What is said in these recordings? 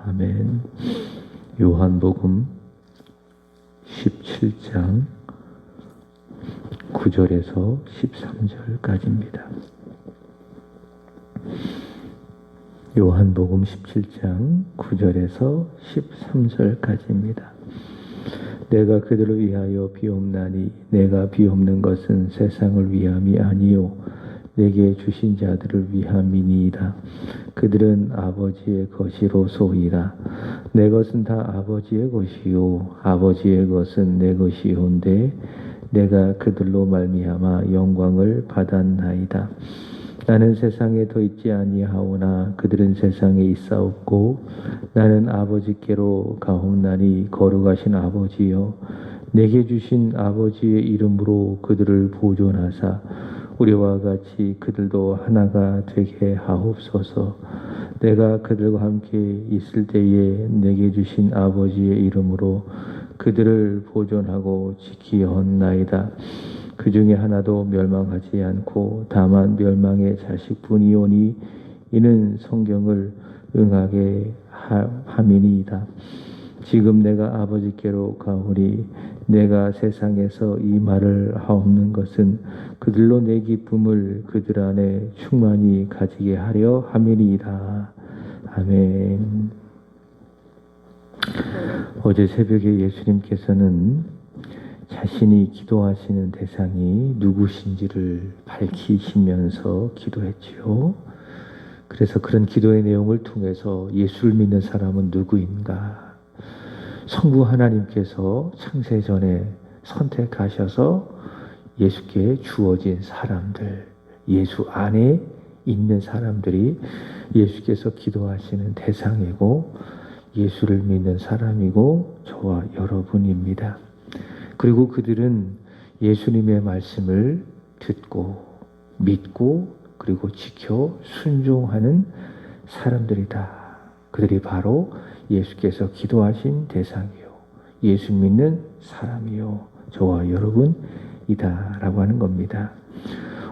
아멘. 요한복음 17장 9절에서 13절까지입니다. 요한복음 17장 9절에서 13절까지입니다. 내가 그들을 위하여 비옵나니 내가 비옵는 것은 세상을 위함이 아니요 내게 주신 자들을 위함이니이다. 그들은 아버지의 것이로소이다. 내 것은 다 아버지의 것이요 아버지의 것은 내 것이온데 내가 그들로 말미암아 영광을 받았나이다. 나는 세상에 더 있지 아니하오나 그들은 세상에 있사옵고 나는 아버지께로 가옵나니 거룩하신 아버지여 내게 주신 아버지의 이름으로 그들을 보존하사 우리와 같이 그들도 하나가 되게 하옵소서. 내가 그들과 함께 있을 때에 내게 주신 아버지의 이름으로 그들을 보존하고 지키었나이다. 그 중에 하나도 멸망하지 않고 다만 멸망의 자식뿐이오니 이는 성경을 응하게 함이니이다. 지금 내가 아버지께로 가오니 내가 세상에서 이 말을 하옵는 것은 그들로 내 기쁨을 그들 안에 충만히 가지게 하려 함이니이다. 아멘. 어제 새벽에 예수님께서는 자신이 기도하시는 대상이 누구신지를 밝히시면서 기도했지요. 그래서 그런 기도의 내용을 통해서 예수를 믿는 사람은 누구인가? 성부 하나님께서 창세전에 선택하셔서 예수께 주어진 사람들, 예수 안에 있는 사람들이 예수께서 기도하시는 대상이고 예수를 믿는 사람이고 저와 여러분입니다. 그리고 그들은 예수님의 말씀을 듣고 믿고 그리고 지켜 순종하는 사람들이다. 그들이 바로 예수께서 기도하신 대상이요 예수 믿는 사람이요 저와 여러분이다 라고 하는 겁니다.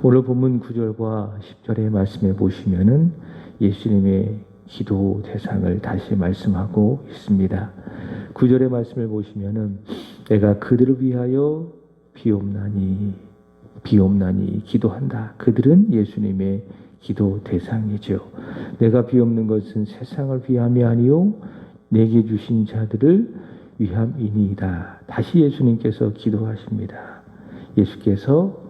오늘 본문 9절과 10절의 말씀에 보시면은 예수님의 기도 대상을 다시 말씀하고 있습니다. 9절의 말씀을 보시면은 내가 그들을 위하여 비옵나니 기도한다. 그들은 예수님의 기도 대상이죠. 내가 비옵는 것은 세상을 위함이 아니요 내게 주신 자들을 위함이니이다. 다시 예수님께서 기도하십니다. 예수께서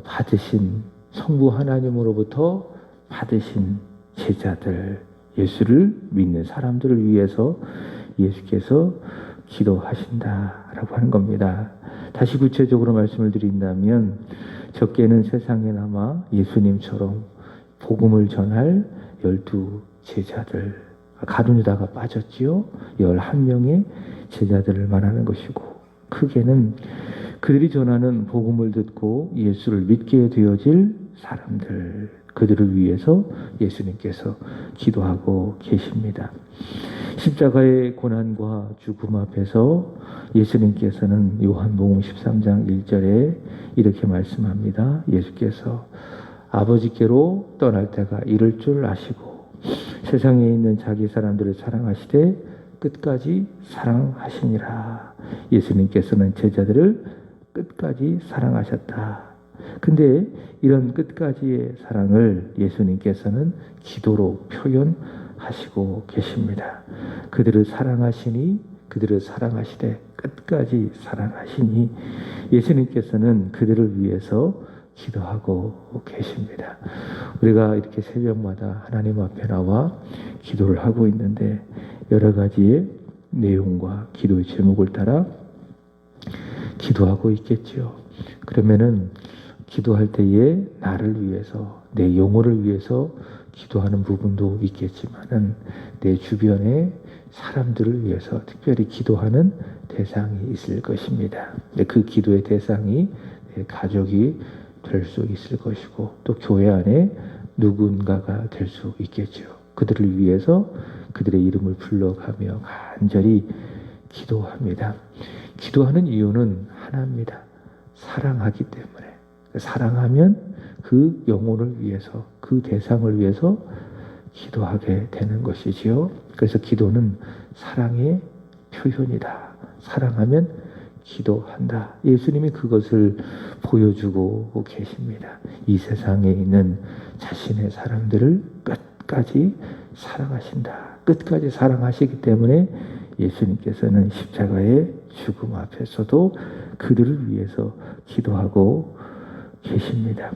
받으신 성부 하나님으로부터 받으신 제자들, 예수를 믿는 사람들을 위해서 예수께서 기도하신다라고 하는 겁니다. 다시 구체적으로 말씀을 드린다면 적게는 세상에 남아 예수님처럼 복음을 전할 12 제자들, 가룟 유다가 빠졌지요. 11명의 제자들을 말하는 것이고 크게는 그들이 전하는 복음을 듣고 예수를 믿게 되어질 사람들, 그들을 위해서 예수님께서 기도하고 계십니다. 십자가의 고난과 죽음 앞에서 예수님께서는 요한복음 13장 1절에 이렇게 말씀합니다. 예수께서 아버지께로 떠날 때가 이를 줄 아시고 세상에 있는 자기 사람들을 사랑하시되 끝까지 사랑하시니라. 예수님께서는 제자들을 끝까지 사랑하셨다. 근데 이런 끝까지의 사랑을 예수님께서는 기도로 표현하시고 계십니다. 그들을 사랑하시니 그들을 사랑하시되 끝까지 사랑하시니 예수님께서는 그들을 위해서 기도하고 계십니다. 우리가 이렇게 새벽마다 하나님 앞에 나와 기도를 하고 있는데 여러 가지의 내용과 기도의 제목을 따라 기도하고 있겠지요. 그러면은 기도할 때에 나를 위해서 내 영혼을 위해서 기도하는 부분도 있겠지만은 내 주변의 사람들을 위해서 특별히 기도하는 대상이 있을 것입니다. 그 기도의 대상이 내 가족이 될 수 있을 것이고 또 교회 안에 누군가가 될 수 있겠죠. 그들을 위해서 그들의 이름을 불러가며 간절히 기도합니다. 기도하는 이유는 하나입니다. 사랑하기 때문에. 사랑하면 그 영혼을 위해서, 그 대상을 위해서 기도하게 되는 것이지요. 그래서 기도는 사랑의 표현이다. 사랑하면 기도한다. 예수님이 그것을 보여주고 계십니다. 이 세상에 있는 자신의 사람들을 끝까지 사랑하신다. 끝까지 사랑하시기 때문에 예수님께서는 십자가의 죽음 앞에서도 그들을 위해서 기도하고 계십니다.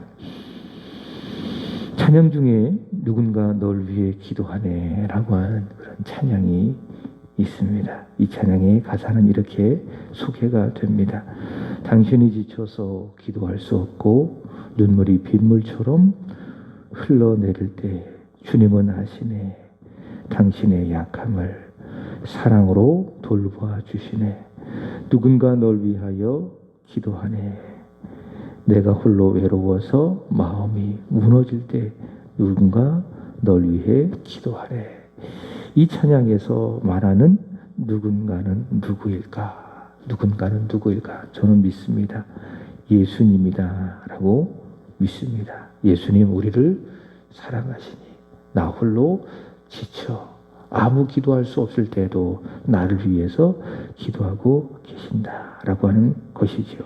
찬양 중에 누군가 널 위해 기도하네 라고 하는 그런 찬양이 있습니다. 이 찬양의 가사는 이렇게 소개가 됩니다. 당신이 지쳐서 기도할 수 없고 눈물이 빗물처럼 흘러내릴 때 주님은 아시네. 당신의 약함을 사랑으로 돌봐 주시네. 누군가 널 위하여 기도하네. 내가 홀로 외로워서 마음이 무너질 때 누군가 널 위해 기도하네. 이 찬양에서 말하는 누군가는 누구일까? 누군가는 누구일까? 저는 믿습니다. 예수님이다 라고 믿습니다. 예수님 우리를 사랑하시니 나 홀로 지쳐 아무 기도할 수 없을 때도 나를 위해서 기도하고 계신다 라고 하는 것이지요.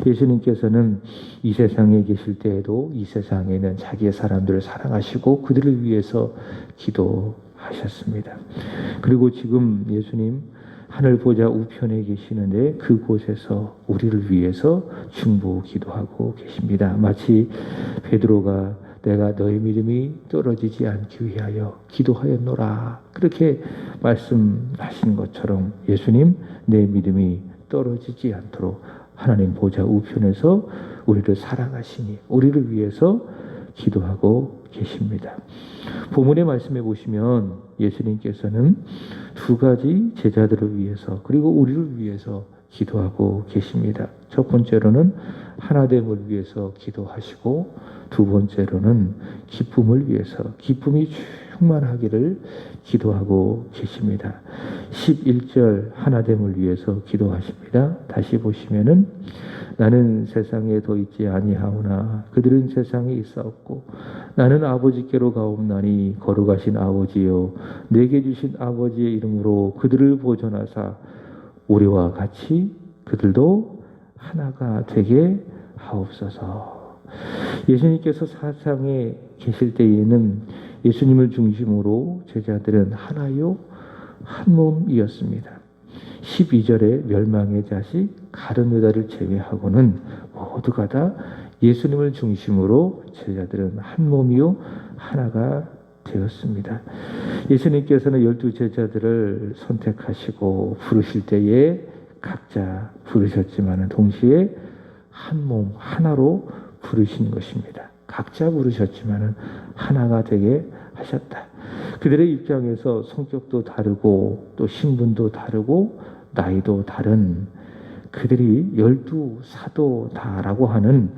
예수님께서는 이 세상에 계실 때에도 이 세상에는 자기의 사람들을 사랑하시고 그들을 위해서 기도하셨습니다. 그리고 지금 예수님 하늘 보좌 우편에 계시는데 그곳에서 우리를 위해서 중보 기도하고 계십니다. 마치 베드로가 내가 너희 믿음이 떨어지지 않기 위하여 기도하였노라 그렇게 말씀하신 것처럼 예수님 내 믿음이 떨어지지 않도록 하나님 보좌 우편에서 우리를 사랑하시니 우리를 위해서 기도하고 계십니다. 본문의 말씀에 보시면 예수님께서는 두 가지 제자들을 위해서 그리고 우리를 위해서 기도하고 계십니다. 첫 번째로는 하나됨을 위해서 기도하시고 두 번째로는 기쁨을 위해서 기쁨이 충만하기를 기도하고 계십니다. 11절 하나됨을 위해서 기도하십니다. 다시 보시면은 나는 세상에 더 있지 아니하오나 그들은 세상에 있사옵고 나는 아버지께로 가옵나니 거룩하신 아버지여 내게 주신 아버지의 이름으로 그들을 보존하사 우리와 같이 그들도 하나가 되게 하옵소서. 예수님께서 세상에 계실 때에는 예수님을 중심으로 제자들은 하나요 한 몸이었습니다. 12절에 멸망의 자식 가룟 유다를 제외하고는 모두가 다 예수님을 중심으로 제자들은 한 몸이요 하나가 되었습니다. 예수님께서는 12제자들을 선택하시고 부르실 때에 각자 부르셨지만 동시에 한 몸 하나로 부르신 것입니다. 각자 부르셨지만 하나가 되게 하셨다. 그들의 입장에서 성격도 다르고 또 신분도 다르고 나이도 다른 그들이 12사도다라고 하는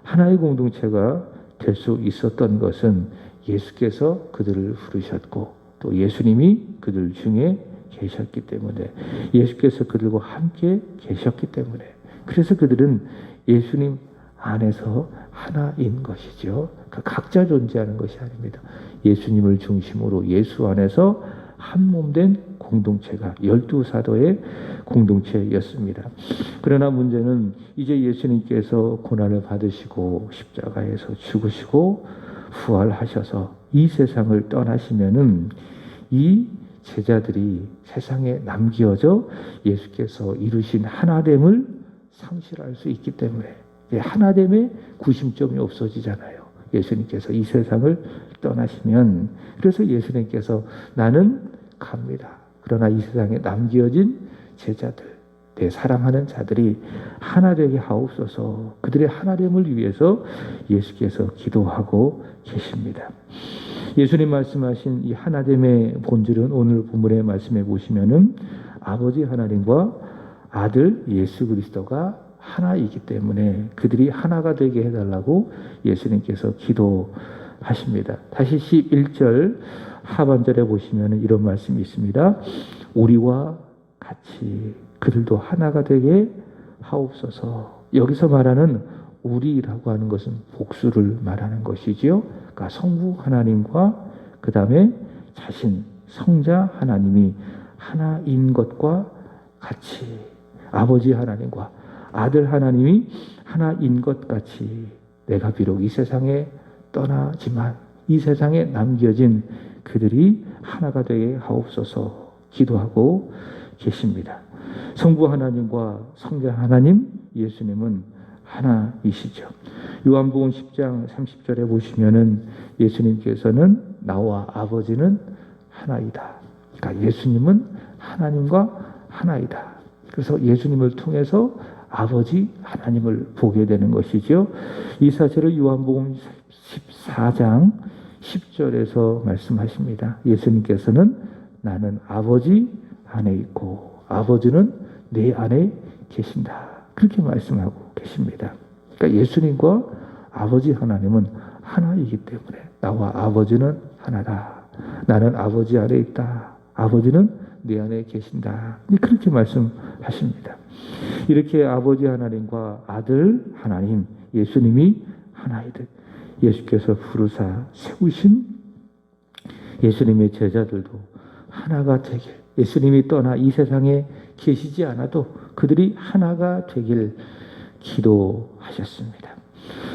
하나의 공동체가 될 수 있었던 것은 예수께서 그들을 부르셨고 또 예수님이 그들 중에 계셨기 때문에 예수께서 그들과 함께 계셨기 때문에 그래서 그들은 예수님 안에서 하나인 것이죠. 각자 존재하는 것이 아닙니다. 예수님을 중심으로 예수 안에서 한 몸된 공동체가 12사도의 공동체였습니다. 그러나 문제는 이제 예수님께서 고난을 받으시고 십자가에서 죽으시고 부활하셔서 이 세상을 떠나시면은 이 제자들이 세상에 남겨져 예수께서 이루신 하나됨을 상실할 수 있기 때문에 하나됨의 구심점이 없어지잖아요. 예수님께서 이 세상을 떠나시면 그래서 예수님께서 나는 갑니다. 그러나 이 세상에 남겨진 제자들 내 사랑하는 자들이 하나 되게 하옵소서. 그들의 하나됨을 위해서 예수께서 기도하고 계십니다. 예수님 말씀하신 이 하나됨의 본질은 오늘 본문의 말씀에 보시면은 아버지 하나님과 아들 예수 그리스도가 하나이기 때문에 그들이 하나가 되게 해달라고 예수님께서 기도하십니다. 다시 11절 하반절에 보시면 이런 말씀이 있습니다. 우리와 같이 그들도 하나가 되게 하옵소서. 여기서 말하는 우리라고 하는 것은 복수를 말하는 것이지요. 그러니까 성부 하나님과 그 다음에 자신, 성자 하나님이 하나인 것과 같이, 아버지 하나님과 아들 하나님이 하나인 것 같이 내가 비록 이 세상에 떠나지만 이 세상에 남겨진 그들이 하나가 되게 하옵소서 기도하고 계십니다. 성부 하나님과 성자 하나님 예수님은 하나이시죠. 요한복음 10장 30절에 보시면은 예수님께서는 나와 아버지는 하나이다. 그러니까 예수님은 하나님과 하나이다. 그래서 예수님을 통해서 아버지 하나님을 보게 되는 것이죠. 이 사실을 요한복음 14장 10절에서 말씀하십니다. 예수님께서는 나는 아버지 안에 있고 아버지는 내 안에 계신다. 그렇게 말씀하고 계십니다. 그러니까 예수님과 아버지 하나님은 하나이기 때문에 나와 아버지는 하나다. 나는 아버지 안에 있다. 아버지는 내 안에 계신다. 그렇게 말씀하십니다. 이렇게 아버지 하나님과 아들 하나님 예수님이 하나이듯 예수께서 부르사 세우신 예수님의 제자들도 하나가 되길, 예수님이 떠나 이 세상에 계시지 않아도 그들이 하나가 되길 기도하셨습니다.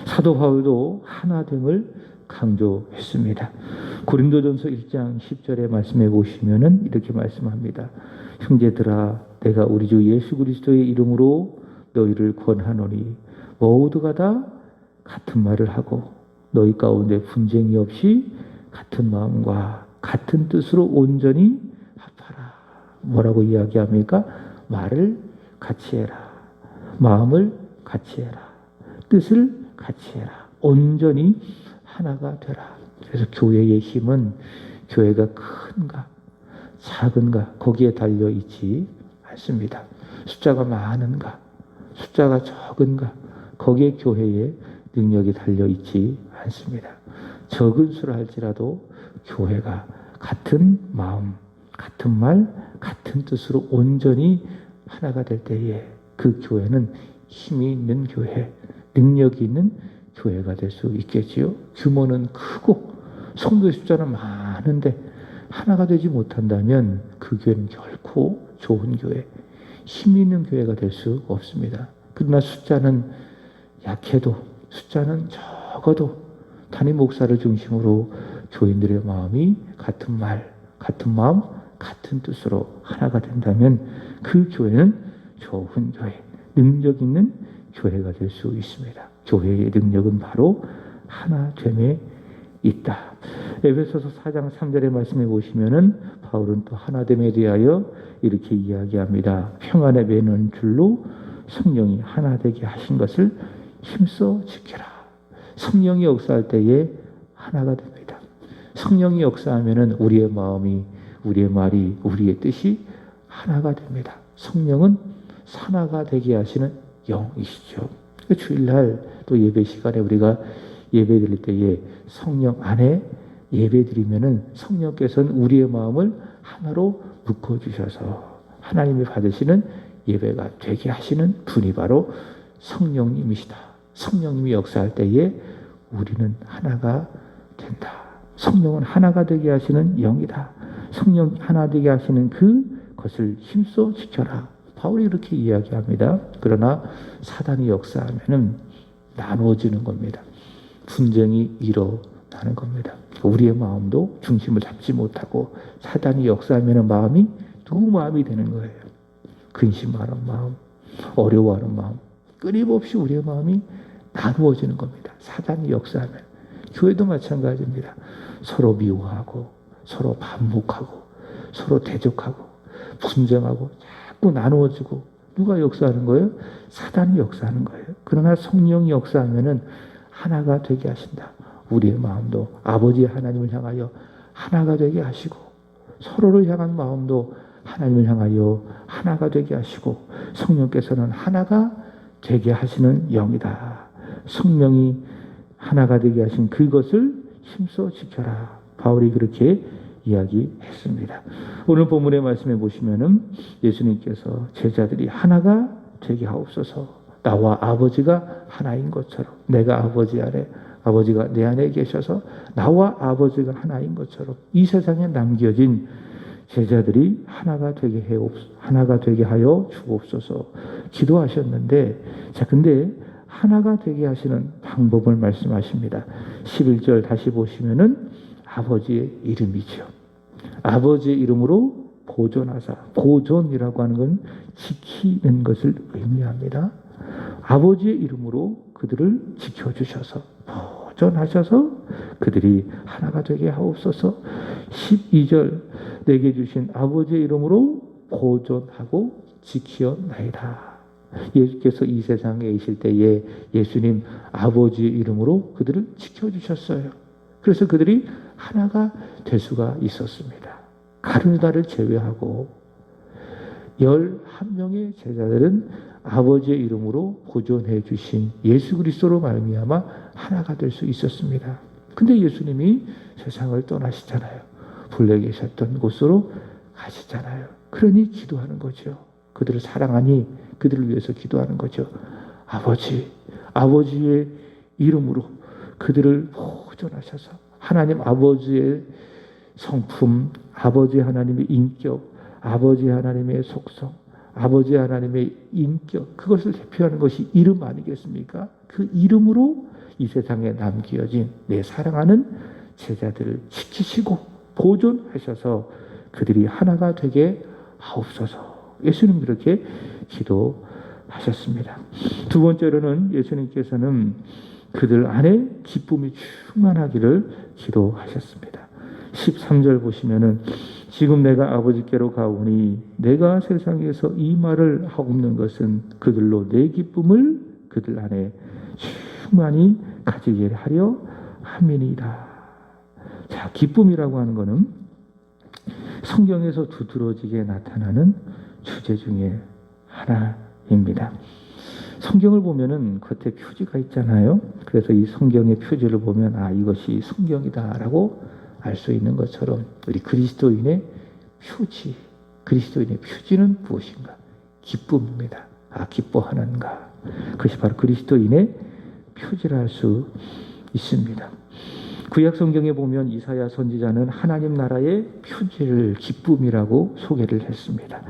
사도 바울도 하나됨을 강조했습니다. 고린도전서 1장 10절의 말씀에 보시면은 이렇게 말씀합니다. 형제들아, 내가 우리 주 예수 그리스도의 이름으로 너희를 권하노니 모두가 다 같은 말을 하고 너희 가운데 분쟁이 없이 같은 마음과 같은 뜻으로 온전히 합하라. 뭐라고 이야기합니까? 말을 같이 해라. 마음을 같이 해라. 뜻을 같이 해라. 온전히 하나가 되라. 그래서 교회의 힘은 교회가 큰가 작은가 거기에 달려 있지 않습니다. 숫자가 많은가 숫자가 적은가 거기에 교회의 능력이 달려 있지 않습니다. 적은 수를 할지라도 교회가 같은 마음, 같은 말, 같은 뜻으로 온전히 하나가 될 때에 그 교회는 힘이 있는 교회, 능력이 있는 교회가 될 수 있겠지요. 규모는 크고 성도의 숫자는 많은데 하나가 되지 못한다면 그 교회는 결코 좋은 교회, 힘 있는 교회가 될 수 없습니다. 그러나 숫자는 약해도 숫자는 적어도 담임 목사를 중심으로 교인들의 마음이 같은 말, 같은 마음, 같은 뜻으로 하나가 된다면 그 교회는 좋은 교회, 능력 있는 교회가 될 수 있습니다. 교회의 능력은 바로 하나됨에 있다. 에베소서 4장 3절의 말씀에 보시면은 바울은 또 하나됨에 대하여 이렇게 이야기합니다. 평안에 매는 줄로 성령이 하나 되게 하신 것을 힘써 지켜라. 성령이 역사할 때에 하나가 됩니다. 성령이 역사하면은 우리의 마음이, 우리의 말이, 우리의 뜻이 하나가 됩니다. 성령은 하나가 되게 하시는 영이시죠. 주일날 또 예배 시간에 우리가 예배 드릴 때에 성령 안에 예배 드리면은 성령께서는 우리의 마음을 하나로 묶어 주셔서 하나님이 받으시는 예배가 되게 하시는 분이 바로 성령님이시다. 성령님이 역사할 때에 우리는 하나가 된다. 성령은 하나가 되게 하시는 영이다. 성령 하나 되게 하시는 그것을 힘써 지켜라. 바울이 이렇게 이야기합니다. 그러나 사단이 역사하면은 나누어지는 겁니다. 분쟁이 일어나는 겁니다. 우리의 마음도 중심을 잡지 못하고 사단이 역사하면은 마음이 누구 마음이 되는 거예요. 근심하는 마음, 어려워하는 마음, 끊임없이 우리의 마음이 나누어지는 겁니다. 사단이 역사하면. 교회도 마찬가지입니다. 서로 미워하고 서로 반목하고 서로 대적하고 분쟁하고 자꾸 나누어지고 누가 역사하는 거예요? 사단이 역사하는 거예요. 그러나 성령이 역사하면은 하나가 되게 하신다. 우리의 마음도 아버지 하나님을 향하여 하나가 되게 하시고 서로를 향한 마음도 하나님을 향하여 하나가 되게 하시고 성령께서는 하나가 되게 하시는 영이다. 성령이 하나가 되게 하신 그것을 힘써 지켜라. 바울이 그렇게 이야기했습니다. 오늘 본문의 말씀에 보시면은 예수님께서 제자들이 하나가 되게 하옵소서. 나와 아버지가 하나인 것처럼 내가 아버지 안에 아버지가 내 안에 계셔서 나와 아버지가 하나인 것처럼 이 세상에 남겨진 제자들이 하나가 되게 하여 주옵소서 기도하셨는데, 자, 근데 하나가 되게 하시는 방법을 말씀하십니다. 11절 다시 보시면은 아버지의 이름이죠. 아버지의 이름으로 보존하사. 보존이라고 하는 건 지키는 것을 의미합니다. 아버지의 이름으로 그들을 지켜주셔서 보존하셔서 그들이 하나가 되게 하옵소서. 12절 내게 주신 아버지의 이름으로 보존하고 지키었나이다. 예수께서 이 세상에 계실 때에 예수님 아버지의 이름으로 그들을 지켜주셨어요. 그래서 그들이 하나가 될 수가 있었습니다. 가룟유다를 제외하고 11명의 제자들은 아버지의 이름으로 보존해 주신 예수 그리스도로 말미암아 하나가 될 수 있었습니다. 근데 예수님이 세상을 떠나시잖아요. 본래 계셨던 곳으로 가시잖아요. 그러니 기도하는 거죠. 그들을 사랑하니 그들을 위해서 기도하는 거죠. 아버지의 이름으로 그들을 보존하셔서 하나님 아버지의 성품, 아버지 하나님의 인격, 아버지 하나님의 속성, 아버지 하나님의 인격, 그것을 대표하는 것이 이름 아니겠습니까? 그 이름으로 이 세상에 남겨진 내 사랑하는 제자들을 지키시고 보존하셔서 그들이 하나가 되게 하옵소서. 예수님 그렇게 기도하셨습니다. 두 번째로는 예수님께서는 그들 안에 기쁨이 충만하기를 기도하셨습니다. 13절 보시면은 지금 내가 아버지께로 가오니 내가 세상에서 이 말을 하옵는 것은 그들로 내 기쁨을 그들 안에 충만히 가지게 하려 함이니이다. 자, 기쁨이라고 하는 것은 성경에서 두드러지게 나타나는 주제 중에 하나입니다. 성경을 보면은 겉에 표지가 있잖아요. 그래서 이 성경의 표지를 보면 이것이 성경이다라고 알 수 있는 것처럼 우리 그리스도인의 표지, 그리스도인의 표지는 무엇인가? 기쁨입니다. 기뻐하는가? 그것이 바로 그리스도인의 표지라 할 수 있습니다. 구약 성경에 보면 이사야 선지자는 하나님 나라의 표지를 기쁨이라고 소개를 했습니다.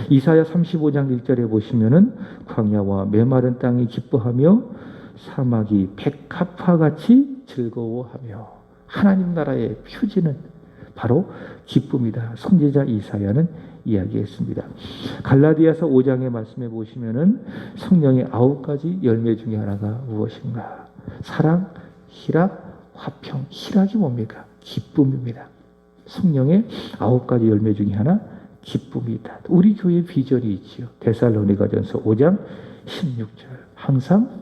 이사야 35장 1절에 보시면은 광야와 메마른 땅이 기뻐하며 사막이 백합화 같이 즐거워하며, 하나님 나라의 표지는 바로 기쁨이다. 선지자 이사야는 이야기했습니다. 갈라디아서 5장의 말씀에 보시면은 성령의 9가지 열매 중에 하나가 무엇인가? 사랑, 희락, 화평. 희락이 뭡니까? 기쁨입니다. 성령의 9가지 열매 중에 하나 기쁨이다. 우리 교회 비전이 있지요. 데살로니가전서 5장 16절. 항상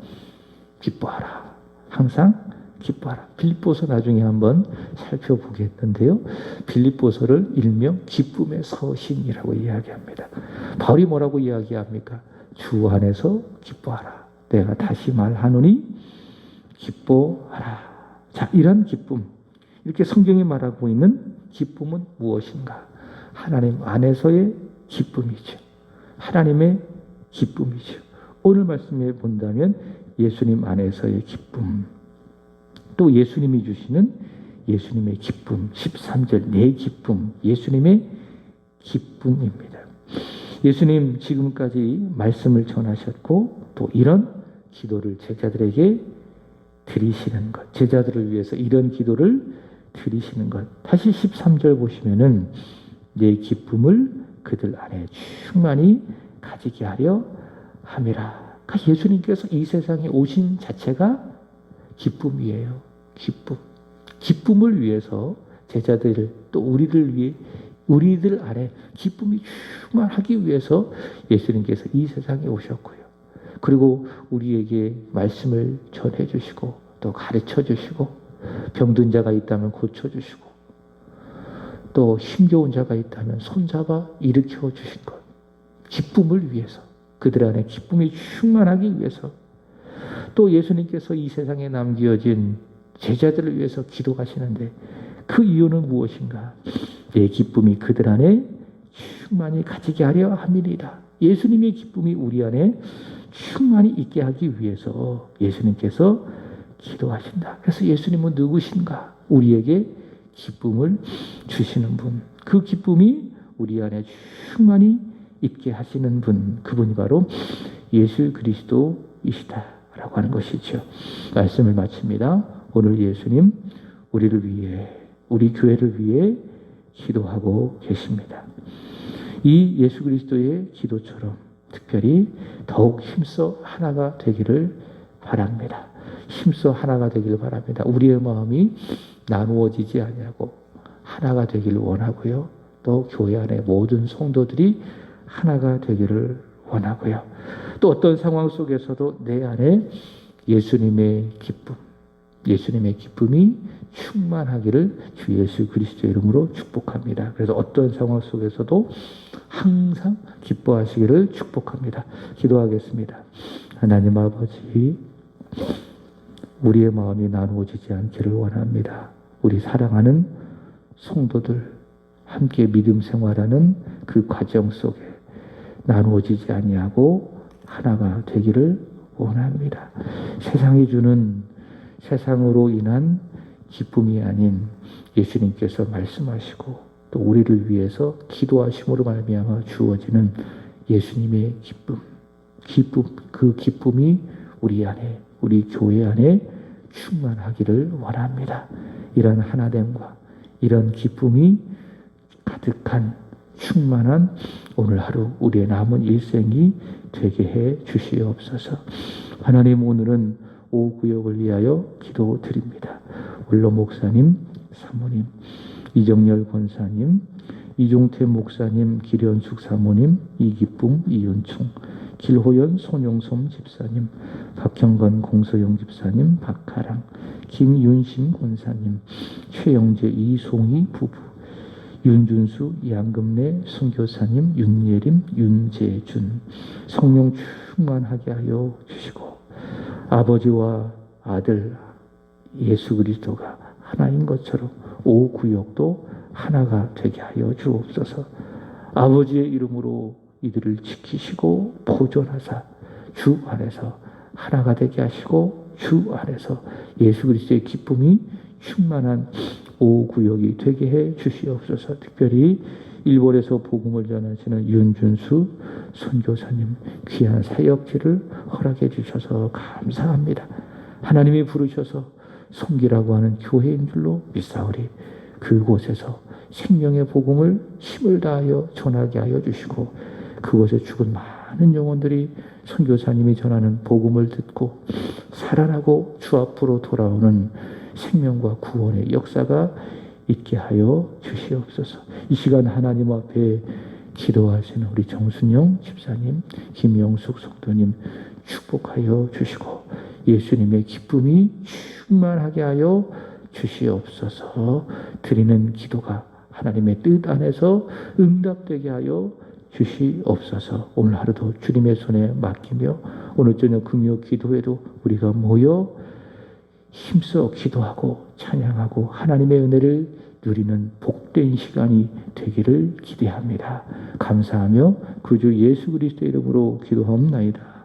기뻐하라. 항상 기뻐하라. 빌립보서 나중에 한번 살펴보겠는데요. 빌립보서를 일명 기쁨의 서신이라고 이야기합니다. 바울이 뭐라고 이야기합니까? 주 안에서 기뻐하라. 내가 다시 말하노니 기뻐하라. 자, 이런 기쁨, 이렇게 성경이 말하고 있는 기쁨은 무엇인가? 하나님 안에서의 기쁨이죠. 하나님의 기쁨이죠. 오늘 말씀에 본다면 예수님 안에서의 기쁨, 또 예수님이 주시는 예수님의 기쁨, 13절 내 기쁨, 예수님의 기쁨입니다. 예수님 지금까지 말씀을 전하셨고 또 이런 기도를 제자들에게 드리시는 것, 제자들을 위해서 이런 기도를 드리시는 것. 다시 13절 보시면은 내 기쁨을 그들 안에 충만히 가지게 하려 함이라. 그러니까 예수님께서 이 세상에 오신 자체가 기쁨이에요. 기쁨. 기쁨을 위해서 제자들 또 우리들 안에 기쁨이 충만하기 위해서 예수님께서 이 세상에 오셨고요. 그리고 우리에게 말씀을 전해 주시고 또 가르쳐 주시고 병든 자가 있다면 고쳐 주시고 또 힘겨운 자가 있다면 손잡아 일으켜 주신 것. 기쁨을 위해서, 그들 안에 기쁨이 충만하기 위해서, 또 예수님께서 이 세상에 남겨진 제자들을 위해서 기도하시는데 그 이유는 무엇인가? 내 기쁨이 그들 안에 충만히 가지게 하려 함이니라. 예수님의 기쁨이 우리 안에 충만히 있게 하기 위해서 예수님께서 기도하신다. 그래서 예수님은 누구신가? 우리에게 기쁨을 주시는 분. 그 기쁨이 우리 안에 충만히 있게 하시는 분. 그분이 바로 예수 그리스도이시다라고 하는 것이죠. 말씀을 마칩니다. 오늘 예수님 우리를 위해, 우리 교회를 위해 기도하고 계십니다. 이 예수 그리스도의 기도처럼 특별히 더욱 힘써 하나가 되기를 바랍니다. 힘써 하나가 되기를 바랍니다. 우리의 마음이 나누어지지 아니하고 하나가 되기를 원하고요. 또 교회 안에 모든 성도들이 하나가 되기를 원하고요. 또 어떤 상황 속에서도 내 안에 예수님의 기쁨, 예수님의 기쁨이 충만하기를 주 예수 그리스도의 이름으로 축복합니다. 그래서 어떤 상황 속에서도 항상 기뻐하시기를 축복합니다. 기도하겠습니다. 하나님 아버지, 우리의 마음이 나누어지지 않기를 원합니다. 우리 사랑하는 성도들 함께 믿음 생활하는 그 과정 속에 나누어지지 아니하고 하나가 되기를 원합니다. 세상이 주는, 세상으로 인한 기쁨이 아닌 예수님께서 말씀하시고 또 우리를 위해서 기도하심으로 말미암아 주어지는 예수님의 기쁨, 그 기쁨이 우리 안에, 우리 교회 안에 충만하기를 원합니다. 이런 하나됨과 이런 기쁨이 가득한 충만한 오늘 하루 우리의 남은 일생이 되게 해 주시옵소서. 하나님, 오늘은 오구역을 위하여 기도드립니다. 울로 목사님, 사모님, 이정열 권사님, 이종태 목사님, 기련숙 사모님, 이기쁨, 이윤충, 길호연 손용솜 집사님, 박형건 공서영 집사님, 박하랑, 김윤심 권사님, 최영재 이송희 부부, 윤준수 양금래 선교사님, 윤예림, 윤재준, 성령 충만하게 하여 주시고 아버지와 아들 예수 그리스도가 하나인 것처럼 오구역도 하나가 되게 하여 주옵소서. 아버지의 이름으로 이들을 지키시고 보존하사 주 안에서 하나가 되게 하시고 주 안에서 예수 그리스도의 기쁨이 충만한 오구역이 되게 해 주시옵소서. 특별히 일본에서 복음을 전하시는 윤준수 선교사님 귀한 사역지를 허락해 주셔서 감사합니다. 하나님이 부르셔서 섬기라고 하는 교회인 줄로 믿사오리. 그곳에서 생명의 복음을 힘을 다하여 전하게 하여 주시고 그곳에 죽은 많은 영혼들이 선교사님이 전하는 복음을 듣고 살아나고 주 앞으로 돌아오는 생명과 구원의 역사가 있게 하여 주시옵소서. 이 시간 하나님 앞에 기도하시는 우리 정순영 집사님, 김영숙 성도님 축복하여 주시고 예수님의 기쁨이 충만하게 하여 주시옵소서. 드리는 기도가 하나님의 뜻 안에서 응답되게 하여 주시옵소서. 오늘 하루도 주님의 손에 맡기며 오늘 저녁 금요 기도회도 우리가 모여 힘써 기도하고 찬양하고 하나님의 은혜를 누리는 복된 시간이 되기를 기대합니다. 감사하며 구주 예수 그리스도의 이름으로 기도하옵나이다.